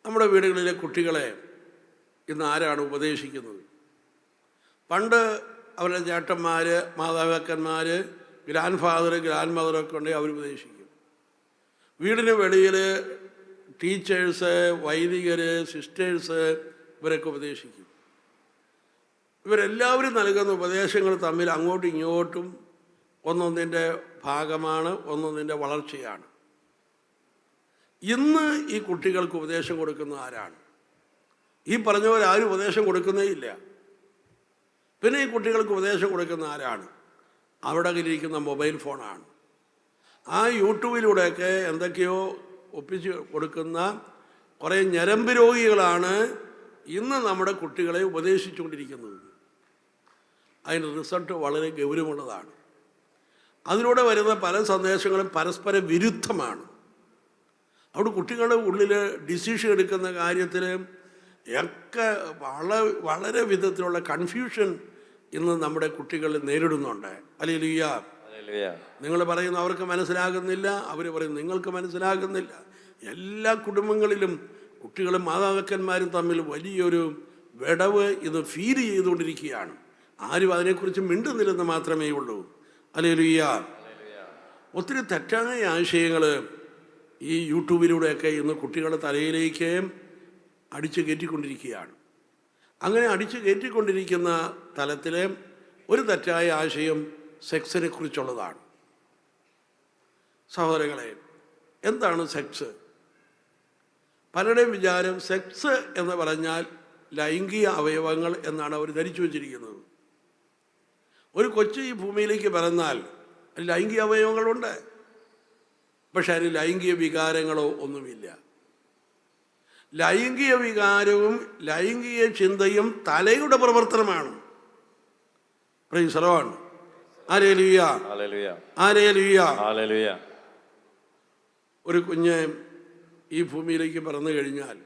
നമ്മുടെ വീടുകളിലെ കുട്ടികളെ ഇന്ന് ആരാണ് ഉപദേശിക്കുന്നത്? പണ്ട് അവരുടെ ചേട്ടന്മാർ, മാതാപിതാക്കന്മാർ, ഗ്രാൻഡ് ഫാദർ, ഗ്രാൻഡ് മദറൊക്കെ ഉണ്ടെങ്കിൽ അവർ ഉപദേശിക്കും. വീടിന് വെളിയിൽ ടീച്ചേഴ്സ്, വൈദികർ, സിസ്റ്റേഴ്സ് ഇവരൊക്കെ ഉപദേശിക്കും. ഇവരെല്ലാവരും നൽകുന്ന ഉപദേശങ്ങൾ തമ്മിൽ അങ്ങോട്ടും ഇങ്ങോട്ടും ഒന്നൊന്നിൻ്റെ ഭാഗമാണ്, ഒന്നൊന്നിൻ്റെ വളർച്ചയാണ്. ഇന്ന് ഈ കുട്ടികൾക്ക് ഉപദേശം കൊടുക്കുന്ന ആരാണ്? ഈ പറഞ്ഞവരാരും ഉപദേശം കൊടുക്കുന്നേ ഇല്ല. പിന്നെ ഈ കുട്ടികൾക്ക് ഉപദേശം കൊടുക്കുന്ന ആരാണ്? അവിടെ കയ്യിലിരിക്കുന്ന മൊബൈൽ ഫോണാണ്. ആ യൂട്യൂബിലൂടെയൊക്കെ എന്തൊക്കെയോ ഒപ്പിച്ച് കൊടുക്കുന്ന കുറേ ഞരമ്പ് രോഗികളാണ് ഇന്ന് നമ്മുടെ കുട്ടികളെ ഉപദേശിച്ചുകൊണ്ടിരിക്കുന്നത്. അതിൻ്റെ റിസൾട്ട് വളരെ ഗൗരവമുള്ളതാണ്. അതിലൂടെ വരുന്ന പല സന്ദേശങ്ങളും പരസ്പര വിരുദ്ധമാണ്. അവിടെ കുട്ടികളുടെ ഉള്ളിൽ ഡിസിഷൻ എടുക്കുന്ന കാര്യത്തിൽ ഒക്കെ വളരെ വിധത്തിലുള്ള കൺഫ്യൂഷൻ ഇന്ന് നമ്മുടെ കുട്ടികൾ നേരിടുന്നുണ്ട്. ഹല്ലേലൂയ. നിങ്ങൾ പറയുന്ന അവർക്ക് മനസ്സിലാകുന്നില്ല, അവർ പറയും നിങ്ങൾക്ക് മനസ്സിലാകുന്നില്ല. എല്ലാ കുടുംബങ്ങളിലും കുട്ടികളും മാതാപിതാക്കന്മാരും തമ്മിൽ വലിയൊരു വിടവ് ഇത് ഫീൽ ചെയ്തുകൊണ്ടിരിക്കുകയാണ്. ആരും അതിനെക്കുറിച്ച് മിണ്ടുന്നില്ലെന്ന് മാത്രമേ ഉള്ളൂ. ഹല്ലേലൂയ. ഒത്തിരി തെറ്റായ ആശയങ്ങൾ ഈ യൂട്യൂബിലൂടെയൊക്കെ ഇന്ന് കുട്ടികളുടെ തലയിലേക്ക് അടിച്ചു കയറ്റിക്കൊണ്ടിരിക്കുകയാണ്. അങ്ങനെ അടിച്ചു കയറ്റിക്കൊണ്ടിരിക്കുന്ന തലത്തിൽ ഒരു തെറ്റായ ആശയം സെക്സിനെ കുറിച്ചുള്ളതാണ്. സഹോദരങ്ങളെ, എന്താണ് സെക്സ്? പലരുടെയും വിചാരം സെക്സ് എന്ന് പറഞ്ഞാൽ ലൈംഗിക അവയവങ്ങൾ എന്നാണ് അവർ ധരിച്ചു വച്ചിരിക്കുന്നത്. ഒരു കൊച്ചു ഈ ഭൂമിയിലേക്ക് പിറന്നാൽ ലൈംഗിക അവയവങ്ങളുണ്ട്, പക്ഷെ അതിന് ലൈംഗിക വികാരങ്ങളോ ഒന്നുമില്ല. ലൈംഗിക വികാരവും ലൈംഗിക ചിന്തയും തലയുടെ പ്രവർത്തനമാണ്. Price the Lord. Hallelujah. Hallelujah. Hallelujah. ഒരു കുഞ്ഞ് ഈ ഭൂമിയിലേക്ക് പിറന്നു കഴിഞ്ഞാൽ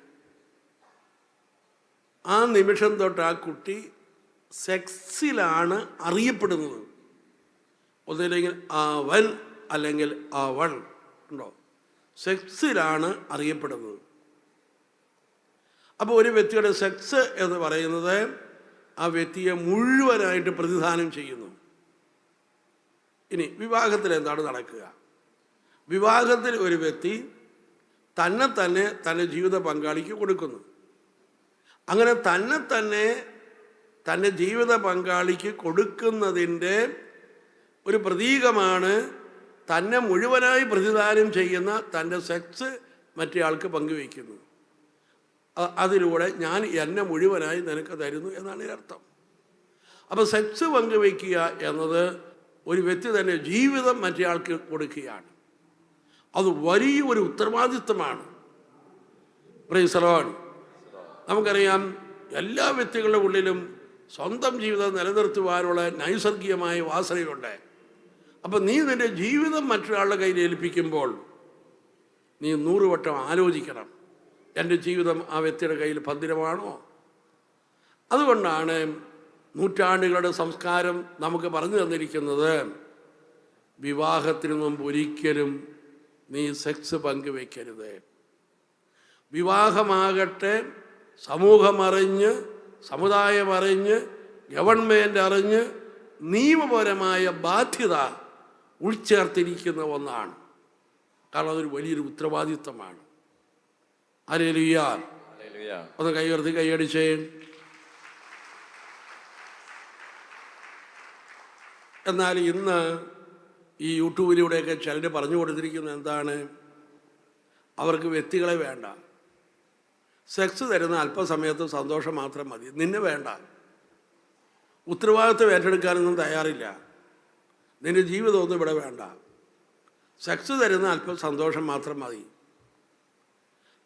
ആ നിമിഷം തൊട്ട് ആ കുട്ടി സെക്സിലാണ് അറിയപ്പെടുന്നത്. ഒന്നില്ലെങ്കിൽ അവൻ അല്ലെങ്കിൽ അവൾ ഉണ്ടോ, സെക്സിലാണ് അറിയപ്പെടുന്നത്. അപ്പോൾ ഒരു വ്യക്തിയുടെ സെക്സ് എന്ന് പറയുന്നത് ആ വ്യക്തിയെ മുഴുവനായിട്ട് പ്രതിദാനം ചെയ്യുന്നു. ഇനി വിവാഹത്തിൽ എന്താണ് നടക്കുക? വിവാഹത്തിൽ ഒരു വ്യക്തി തന്നെ തൻ്റെ ജീവിത പങ്കാളിക്ക് കൊടുക്കുന്നു. അങ്ങനെ തന്നെ തൻ്റെ ജീവിത പങ്കാളിക്ക് കൊടുക്കുന്നതിൻ്റെ ഒരു പ്രതീകമാണ് തന്നെ മുഴുവനായി പ്രതിദാനം ചെയ്യുന്ന തൻ്റെ സെക്സ് മറ്റേ ആൾക്ക് പങ്കുവയ്ക്കുന്നു. അതിലൂടെ ഞാൻ എന്നെ മുഴുവനായി നിനക്ക് തരുന്നു എന്നാണ് ഇതിനർത്ഥം. അപ്പോൾ സെക്സ് പങ്കുവയ്ക്കുക എന്നത് ഒരു വ്യക്തി തന്നെ ജീവിതം മറ്റേ ആൾക്ക് കൊടുക്കുകയാണ്. അത് വലിയൊരു ഉത്തരവാദിത്വമാണ്. Price the Lord. നമുക്കറിയാം, എല്ലാ വ്യക്തികളുടെ ഉള്ളിലും സ്വന്തം ജീവിതം നിലനിർത്തുവാനുള്ള നൈസർഗികമായ വാസനയുണ്ട്. അപ്പം നീ നിൻ്റെ ജീവിതം മറ്റൊരാളുടെ കയ്യിൽ ഏൽപ്പിക്കുമ്പോൾ നീ 100 വട്ടം ആലോചിക്കണം, എൻ്റെ ജീവിതം ആ വ്യക്തിയുടെ കയ്യിൽ ഭദ്രമാണോ? അതുകൊണ്ടാണ് നൂറ്റാണ്ടുകളുടെ സംസ്കാരം നമുക്ക് പറഞ്ഞു തന്നിരിക്കുന്നത്, വിവാഹത്തിന് മുമ്പ് ഒരിക്കലും നീ സെക്സ് പങ്കുവെക്കരുത്. വിവാഹമാകട്ടെ സമൂഹം അറിഞ്ഞ്, സമുദായം അറിഞ്ഞ്, ഗവൺമെൻറ് അറിഞ്ഞ് നിയമപരമായ ബാധ്യത ഉൾച്ചേർത്തിരിക്കുന്ന ഒന്നാണ്. കാരണം അതൊരു വലിയൊരു ഉത്തരവാദിത്വമാണ്. ഹല്ലേലൂയ. ഒന്ന് കൈയുയർത്തി കൈയടിച്ചേ. എന്നാൽ ഇന്ന് ഈ യൂട്യൂബിലൂടെയൊക്കെ ചിലർ പറഞ്ഞു കൊടുത്തിരിക്കുന്നത് എന്താണ്? അവർക്ക് വ്യക്തികളെ വേണ്ട, സെക്സ് തരുന്ന അല്പസമയത്ത് സന്തോഷം മാത്രം മതി, നിന്നെ വേണ്ട, ഉത്തരവാദിത്വം ഏറ്റെടുക്കാനൊന്നും തയ്യാറില്ല, നിൻ്റെ ജീവിതമൊന്നും ഇവിടെ വേണ്ട, സെക്സ് തരുന്ന അല്പം സന്തോഷം മാത്രം മതി.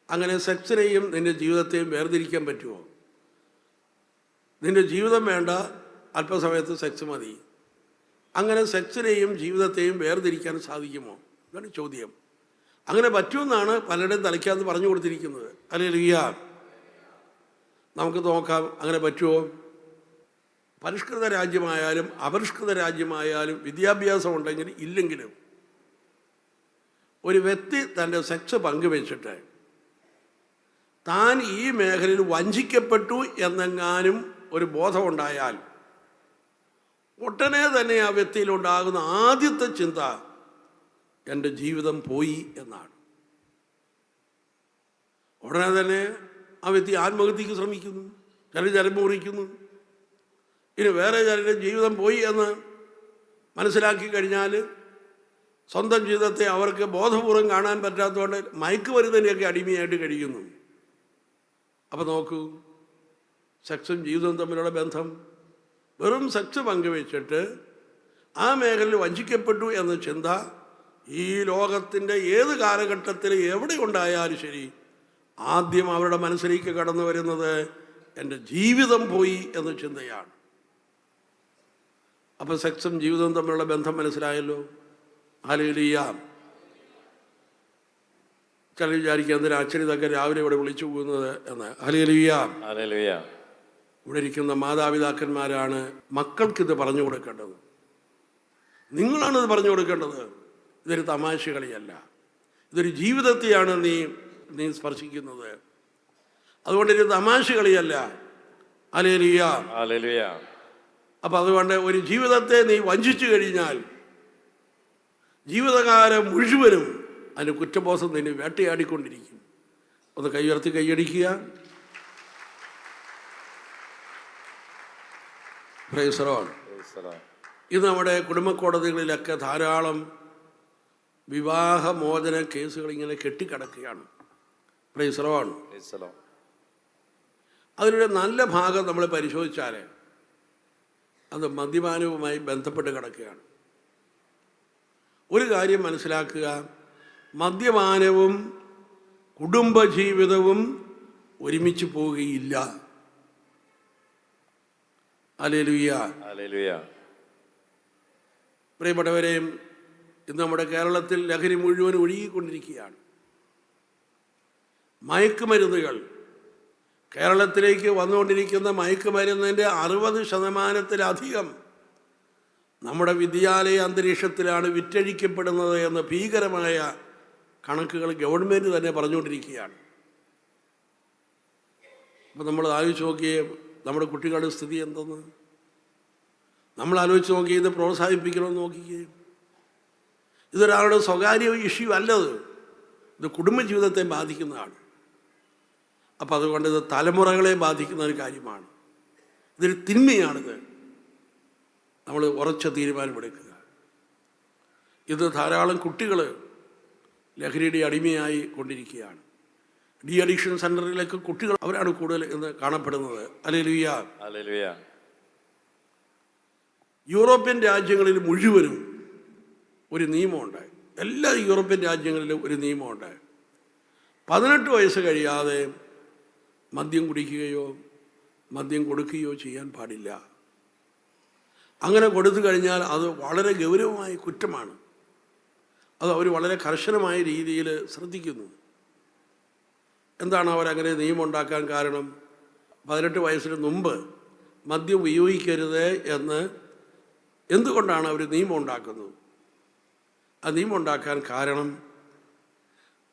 അങ്ങനെ സെക്സിനെയും നിൻ്റെ ജീവിതത്തെയും വേർതിരിക്കാൻ പറ്റുമോ? നിൻ്റെ ജീവിതം വേണ്ട, അല്പസമയത്ത് സെക്സ് മതി. അങ്ങനെ സെക്സിനെയും ജീവിതത്തെയും വേർതിരിക്കാൻ സാധിക്കുമോ? ഇതാണ് ചോദ്യം. അങ്ങനെ പറ്റുമെന്നാണ് പലരുടെയും തലയ്ക്കകത്ത് പറഞ്ഞു കൊടുത്തിരിക്കുന്നത്. ഹല്ലേലൂയ. നമുക്ക് നോക്കാം, അങ്ങനെ പറ്റുമോ? പരിഷ്കൃത രാജ്യമായാലും അപരിഷ്കൃത രാജ്യമായാലും വിദ്യാഭ്യാസം ഉണ്ടെങ്കിൽ ഇല്ലെങ്കിലും ഒരു വ്യക്തി തൻ്റെ സെക്സ് പങ്കുവെച്ചിട്ട് താൻ ഈ മേഖലയിൽ വഞ്ചിക്കപ്പെട്ടു എന്നെങ്ങാനും ഒരു ബോധമുണ്ടായാൽ ഉടനെ തന്നെ ആ വ്യക്തിയിലുണ്ടാകുന്ന ആദ്യത്തെ ചിന്ത എൻ്റെ ജീവിതം പോയി എന്നാണ്. ഉടനെ തന്നെ ആ വ്യക്തി ആത്മഹത്യക്ക് ശ്രമിക്കുന്നു, ചിലർ ചരമ്പ് മുറിക്കുന്നു. ഇനി വേറെ ചിലരുടെ ജീവിതം പോയി എന്ന് മനസ്സിലാക്കി കഴിഞ്ഞാൽ സ്വന്തം ജീവിതത്തെ അവർക്ക് ബോധപൂർവം കാണാൻ പറ്റാത്തതുകൊണ്ട് മയക്കുമരുന്നിനെയൊക്കെ അടിമയായിട്ട് കഴിയുന്നു. അപ്പോൾ നോക്കൂ, സെക്സും ജീവിതവും തമ്മിലുള്ള ബന്ധം. വെറും സെക്സ് പങ്കുവെച്ചിട്ട് ആ മേഖലയിൽ വഞ്ചിക്കപ്പെട്ടു എന്ന ചിന്ത ഈ ലോകത്തിൻ്റെ ഏത് കാലഘട്ടത്തിൽ എവിടെ ഉണ്ടായാലും ശരി, ആദ്യം അവരുടെ മനസ്സിലേക്ക് കടന്നു വരുന്നത് എൻ്റെ ജീവിതം പോയി എന്ന ചിന്തയാണ്. അപ്പോൾ സെക്സും ജീവിതവും തമ്മിലുള്ള ബന്ധം മനസ്സിലായല്ലോ. ഹല്ലേലൂയ. ചില വിചാരിക്കുക എന്തിനാ അച്ഛൻ ഇതൊക്കെ രാവിലെ ഇവിടെ വിളിച്ചു പോകുന്നത് എന്ന്. ഹല്ലേലൂയ. ഹല്ലേലൂയ. ഇവിടെ ഇരിക്കുന്ന മാതാപിതാക്കന്മാരാണ് മക്കൾക്കിത് പറഞ്ഞു കൊടുക്കേണ്ടത്. നിങ്ങളാണിത് പറഞ്ഞു കൊടുക്കേണ്ടത്. ഇതൊരു തമാശ കളിയല്ല, ഇതൊരു ജീവിതത്തെയാണ് നീ സ്പർശിക്കുന്നത്. അതുകൊണ്ട് ഇത് തമാശ കളിയല്ല. ഹല്ലേലൂയ. ഹല്ലേലൂയ. അപ്പം അതുകൊണ്ട് ഒരു ജീവിതത്തെ നീ വഞ്ചിച്ചു കഴിഞ്ഞാൽ ജീവിതകാലം മുഴുവനും അതിന് കുറ്റബോധം നിന്നെ വേട്ടയാടിക്കൊണ്ടിരിക്കും. ഒന്ന് കൈയുയർത്തി കൈയടിക്കുക. Praise the Lord. ഇത് നമ്മുടെ കുടുംബ കോടതികളിലൊക്കെ ധാരാളം വിവാഹമോചന കേസുകൾ ഇങ്ങനെ കെട്ടിക്കിടക്കുകയാണ്. Price the Lord. അതിലൊരു നല്ല ഭാഗം നമ്മൾ പരിശോധിച്ചാൽ അത് മദ്യപാനവുമായി ബന്ധപ്പെട്ട് കിടക്കുകയാണ്. ഒരു കാര്യം മനസ്സിലാക്കുക, മദ്യപാനവും കുടുംബജീവിതവും ഒരുമിച്ച് പോവുകയില്ല. ഹല്ലേലൂയ. ഹല്ലേലൂയ. പ്രിയപ്പെട്ടവരെ, ഇന്ന് നമ്മുടെ കേരളത്തിൽ ലഹരി മുഴുവൻ ഒഴുകിക്കൊണ്ടിരിക്കുകയാണ്. മയക്കുമരുന്നുകൾ, കേരളത്തിലേക്ക് വന്നുകൊണ്ടിരിക്കുന്ന മയക്കുമരുന്നിൻ്റെ 60% നമ്മുടെ വിദ്യാലയ അന്തരീക്ഷത്തിലാണ് വിറ്റഴിക്കപ്പെടുന്നത് എന്ന ഭീകരമായ കണക്കുകൾ ഗവൺമെൻറ് തന്നെ പറഞ്ഞുകൊണ്ടിരിക്കുകയാണ്. അപ്പോൾ നമ്മൾ ആലോചിച്ച് നോക്കിയേ നമ്മുടെ കുട്ടികളുടെ സ്ഥിതി എന്തെന്ന്. നമ്മൾ ആലോചിച്ച് നോക്കി, ഇത് പ്രോത്സാഹിപ്പിക്കണമെന്ന് നോക്കിക്കേ. ഇതൊരാളുടെ സ്വകാര്യ ഇഷ്യൂ അല്ലത്, ഇത് കുടുംബജീവിതത്തെ ബാധിക്കുന്നതാണ്. അപ്പം അതുകൊണ്ട് ഇത് തലമുറകളെ ബാധിക്കുന്ന ഒരു കാര്യമാണ്. ഇതൊരു തിന്മയാണിത്. നമ്മൾ ഉറച്ച തീരുമാനമെടുക്കുക. ഇത് ധാരാളം കുട്ടികൾ ലഹരിയുടെ അടിമയായി കൊണ്ടിരിക്കുകയാണ്. ഡി അഡിക്ഷൻ സെൻ്ററിലേക്ക് കുട്ടികൾ അവരാണ് കൂടുതൽ ഇന്ന് കാണപ്പെടുന്നത്. ഹല്ലേലൂയ. ഹല്ലേലൂയ. യൂറോപ്യൻ രാജ്യങ്ങളിൽ മുഴുവനും ഒരു നിയമമുണ്ട്. എല്ലാ യൂറോപ്യൻ രാജ്യങ്ങളിലും ഒരു നിയമമുണ്ട്. 18 വയസ്സ് കഴിയാതെ മദ്യം കുടിക്കുകയോ മദ്യം കൊടുക്കുകയോ ചെയ്യാൻ പാടില്ല. അങ്ങനെ കൊടുത്തു കഴിഞ്ഞാൽ അത് വളരെ ഗൗരവമായ കുറ്റമാണ്. അത് അവർ വളരെ കർശനമായ രീതിയിൽ ശ്രദ്ധിക്കുന്നു. എന്താണ് അവരങ്ങനെ നിയമം ഉണ്ടാക്കാൻ കാരണം? 18 വയസ്സിന് മുമ്പ് മദ്യം ഉപയോഗിക്കരുത് എന്ന് എന്തുകൊണ്ടാണ് അവർ നിയമം ഉണ്ടാക്കുന്നത്? ആ നിയമം ഉണ്ടാക്കാൻ കാരണം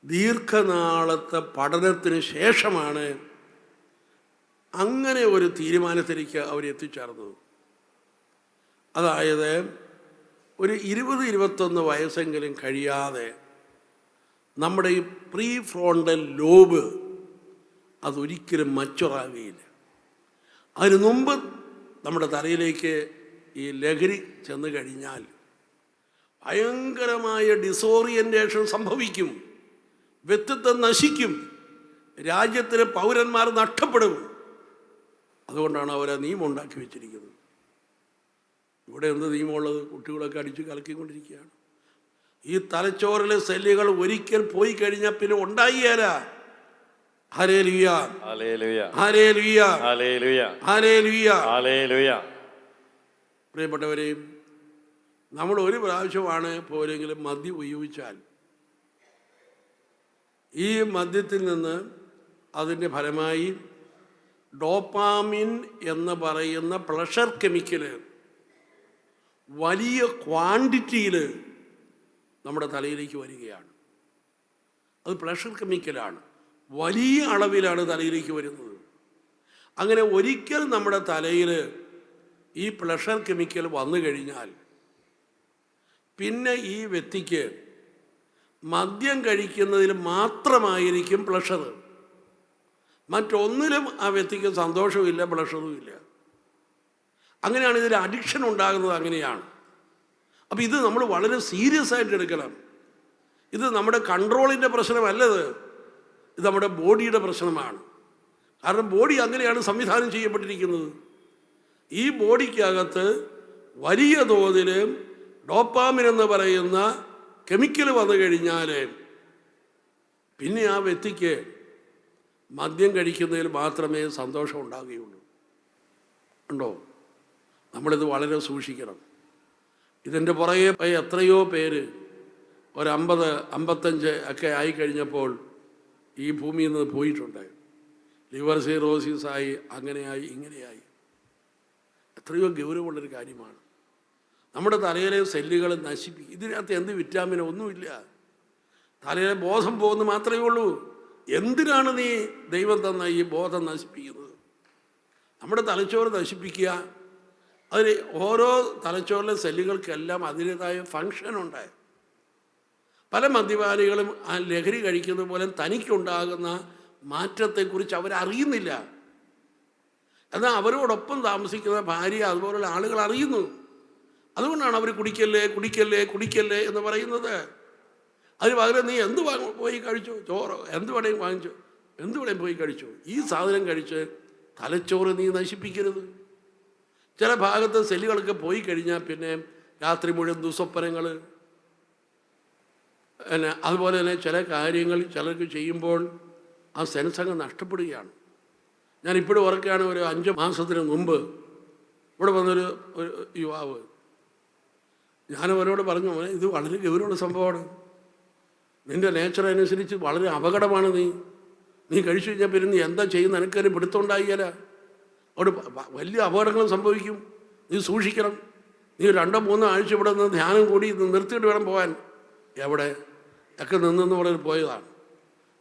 ദീർഘനാളത്തെ പഠനത്തിന് ശേഷമാണ് അങ്ങനെ ഒരു തീരുമാനത്തിലേക്ക് അവരെത്തിച്ചേർന്നത്. അതായത് ഒരു 20-21 വയസ്സെങ്കിലും കഴിയാതെ നമ്മുടെ ഈ പ്രീ ഫ്രോണ്ടൽ ലോബ് അതൊരിക്കലും മച്ചുറാകുകയില്ല. അതിനു മുമ്പ് നമ്മുടെ തലയിലേക്ക് ഈ ലഹരി ചെന്ന് കഴിഞ്ഞാൽ ഭയങ്കരമായ ഡിസോറിയൻറ്റേഷൻ സംഭവിക്കും, വ്യക്തിത്വം നശിക്കും, രാജ്യത്തിലെ പൗരന്മാർ നഷ്ടപ്പെടും. അതുകൊണ്ടാണ് അവർ നിയമം ഉണ്ടാക്കി വെച്ചിരിക്കുന്നത്. ഇവിടെ എന്ത് നിയമമുള്ളത്? കുട്ടികളൊക്കെ അടിച്ച് കലക്കിക്കൊണ്ടിരിക്കുകയാണ്. ഈ തലച്ചോറിലെ സെല്ലുകൾ ഒരിക്കൽ പോയി കഴിഞ്ഞാൽ പിന്നെ ഉണ്ടായില്ല. Hallelujah. Hallelujah. Hallelujah. Hallelujah. Hallelujah. Hallelujah. പ്രിയപ്പെട്ടവരെയും, നമ്മൾ ഒരു പ്രാവശ്യമാണ് പോലെങ്കിലും മദ്യം ഉപയോഗിച്ചാൽ ഈ മദ്യത്തിൽ നിന്ന് അതിൻ്റെ ഫലമായി ഡോപ്പാമിൻ എന്ന് പറയുന്ന പ്ലഷർ കെമിക്കല് വലിയ ക്വാണ്ടിറ്റിയിൽ നമ്മുടെ തലയിലേക്ക് വരികയാണ്. അത് പ്ലഷർ കെമിക്കലാണ്. വലിയ അളവിലാണ് തലയിലേക്ക് വരുന്നത്. അങ്ങനെ ഒരിക്കൽ നമ്മുടെ തലയിൽ ഈ പ്ലഷർ കെമിക്കൽ വന്നു കഴിഞ്ഞാൽ പിന്നെ ഈ വ്യക്തിക്ക് മദ്യം കഴിക്കുന്നതിൽ മാത്രമായിരിക്കും പ്ലഷർ. മറ്റൊന്നിലും ആ വ്യക്തിക്ക് സന്തോഷവുമില്ല, പ്ലഷറും ഇല്ല. അങ്ങനെയാണ് ഇതിൽ അഡിക്ഷൻ ഉണ്ടാകുന്നത്. അങ്ങനെയാണ്. അപ്പോൾ ഇത് നമ്മൾ വളരെ സീരിയസ് ആയിട്ട് എടുക്കണം. ഇത് നമ്മുടെ കൺട്രോളിൻ്റെ പ്രശ്നമല്ലത്, ഇത് നമ്മുടെ ബോഡിയുടെ പ്രശ്നമാണ്. കാരണം ബോഡി അങ്ങനെയാണ് സംവിധാനം ചെയ്യപ്പെട്ടിരിക്കുന്നത്. ഈ ബോഡിക്കകത്ത് വലിയ തോതിൽ ഡോപ്പാമിൻ എന്ന് പറയുന്ന കെമിക്കൽ വന്നു കഴിഞ്ഞാൽ പിന്നെ ആ വ്യക്തിക്ക് മദ്യം കഴിക്കുന്നതിൽ മാത്രമേ സന്തോഷം ഉണ്ടാകുകയുള്ളൂ. ഉണ്ടോ? നമ്മളിത് വളരെ സൂക്ഷിക്കണം. ഇതിൻ്റെ പുറകെ എത്രയോ പേര് ഒരു 50-55 ഒക്കെ ആയിക്കഴിഞ്ഞപ്പോൾ ഈ ഭൂമിയിൽ നിന്ന് പോയിട്ടുണ്ട്. ലിവർ സിറോസിസായി, അങ്ങനെയായി, ഇങ്ങനെയായി. എത്രയോ ഗൗരവമുള്ളൊരു കാര്യമാണ്. നമ്മുടെ തലയിലെ സെല്ലുകൾ നശിപ്പിക്കും. ഇതിനകത്ത് എന്ത് വിറ്റാമിനോ ഒന്നുമില്ല. തലയിലെ ബോധം പോകുന്നത് മാത്രമേ ഉള്ളൂ. എന്തിനാണ് നീ ദൈവം തന്ന ഈ ബോധം നശിപ്പിക്കുന്നത്? നമ്മുടെ തലച്ചോറ് നശിപ്പിക്കുക. അതിന് ഓരോ തലച്ചോറിലെ സെല്ലുകൾക്കെല്ലാം അതിൻ്റെതായ ഫങ്ഷനുണ്ട്. പല മദ്യപാനികളും ആ ലഹരി കഴിക്കുന്നത് പോലെ തനിക്കുണ്ടാകുന്ന മാറ്റത്തെക്കുറിച്ച് അവരറിയുന്നില്ല. എന്നാൽ അവരോടൊപ്പം താമസിക്കുന്ന ഭാര്യ അതുപോലുള്ള ആളുകൾ അറിയുന്നു. അതുകൊണ്ടാണ് അവർ കുടിക്കല്ലേ കുടിക്കല്ലേ കുടിക്കല്ലേ എന്ന് പറയുന്നത്. അതിന് പകരം നീ എന്ത് പോയി കഴിച്ചോ, ചോറോ എന്ത് വേണേലും വാങ്ങിച്ചോ, എന്ത് വേണേലും പോയി കഴിച്ചോ. ഈ സാധനം കഴിച്ച് തലച്ചോറ് നീ നശിപ്പിക്കരുത്. ചില ഭാഗത്ത് സെല്ലുകളൊക്കെ പോയി കഴിഞ്ഞാൽ പിന്നെ രാത്രി മുഴുവൻ ദുസ്വപ്നങ്ങൾ, അതുപോലെ തന്നെ ചില കാര്യങ്ങൾ ചിലർക്ക് ചെയ്യുമ്പോൾ ആ സെൻസ് അങ്ങ് നഷ്ടപ്പെടുകയാണ്. ഞാനിപ്പോഴും ഓർക്കുകയാണ്, ഒരു 5 മാസത്തിന് മുമ്പ് ഇവിടെ വന്നൊരു യുവാവ്. ഞാനവരോട് പറഞ്ഞു, ഇത് വളരെ ഗൗരവമുള്ള സംഭവമാണ്. നിൻ്റെ നേച്ചർ അനുസരിച്ച് വളരെ അപകടമാണ്. നീ കഴിച്ചു കഴിഞ്ഞാൽ പിന്നെ നീ എന്താ ചെയ്യുന്ന എനിക്കൊരു പിടുത്തമുണ്ടായില്ല. അവിടെ വലിയ അപകടങ്ങൾ സംഭവിക്കും. നീ സൂക്ഷിക്കണം. നീ 2-3 ആഴ്ച ഇവിടെ നിന്ന് ധ്യാനം കൂടി നിർത്തിയിട്ട് വേണം പോകാൻ. എവിടെ ഒക്കെ നിന്നെന്ന് പറഞ്ഞ് പോയതാണ്.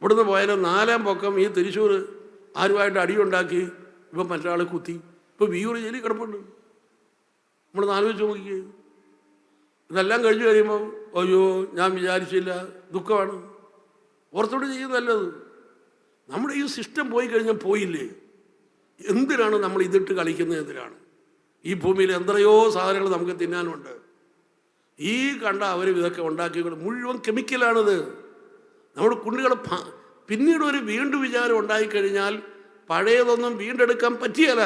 ഇവിടുന്ന് പോയാലും 4-ാം പൊക്കം ഈ തൃശ്ശൂർ ആരുമായിട്ട് അടിയുണ്ടാക്കി ഇപ്പം മറ്റൊരാൾ കുത്തി. ഇപ്പോൾ വിയൂർ ജയിലിൽ കിടപ്പുണ്ട്. നമ്മളൊന്ന് ആലോചിച്ച് നോക്കിയേ. ഇതെല്ലാം കഴിഞ്ഞ് കഴിയുമ്പോൾ അയ്യോ ഞാൻ വിചാരിച്ചില്ല, ദുഃഖമാണ്. ഓർത്തോട് ചെയ്യുന്നതല്ലത്. നമ്മുടെ ഈ സിസ്റ്റം പോയി കഴിഞ്ഞാൽ പോയില്ലേ. എന്തിനാണ് നമ്മൾ ഇതിട്ട് കളിക്കുന്നത്? എന്തിനാണ്? ഈ ഭൂമിയിൽ എത്രയോ സാധനങ്ങൾ നമുക്ക് തിന്നാനുണ്ട്. ഈ കണ്ട അവർ ഇതൊക്കെ ഉണ്ടാക്കിക്കൊണ്ട് മുഴുവൻ കെമിക്കലാണിത്. നമ്മുടെ കുട്ടികൾ പിന്നീട് ഒരു വീണ്ടും വിചാരം ഉണ്ടായിക്കഴിഞ്ഞാൽ പഴയതൊന്നും വീണ്ടെടുക്കാൻ പറ്റിയല്ല.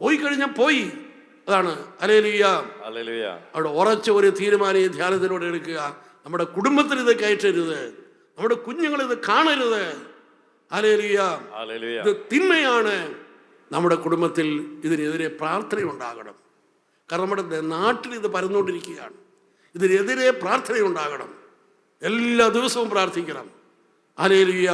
പോയി കഴിഞ്ഞാൽ പോയി. അതാണ് ഹല്ലേലൂയ. അവിടെ ഉറച്ച ഒരു തീരുമാനം ഈ ധ്യാനത്തിലൂടെ എടുക്കുക. നമ്മുടെ കുടുംബത്തിൽ ഇത് കയറ്റരുത്, നമ്മുടെ കുഞ്ഞുങ്ങൾ ഇത് കാണരുത്. ഹല്ലേലൂയ. ഇത് തിന്മയാണ്. നമ്മുടെ കുടുംബത്തിൽ ഇതിനെതിരെ പ്രാർത്ഥനയുണ്ടാകണം. കാരണം നമ്മുടെ നാട്ടിൽ ഇത് പരന്നുകൊണ്ടിരിക്കുകയാണ്. ഇതിനെതിരെ പ്രാർത്ഥനയുണ്ടാകണം. എല്ലാ ദിവസവും പ്രാർത്ഥിക്കണം. ഹല്ലേലൂയ.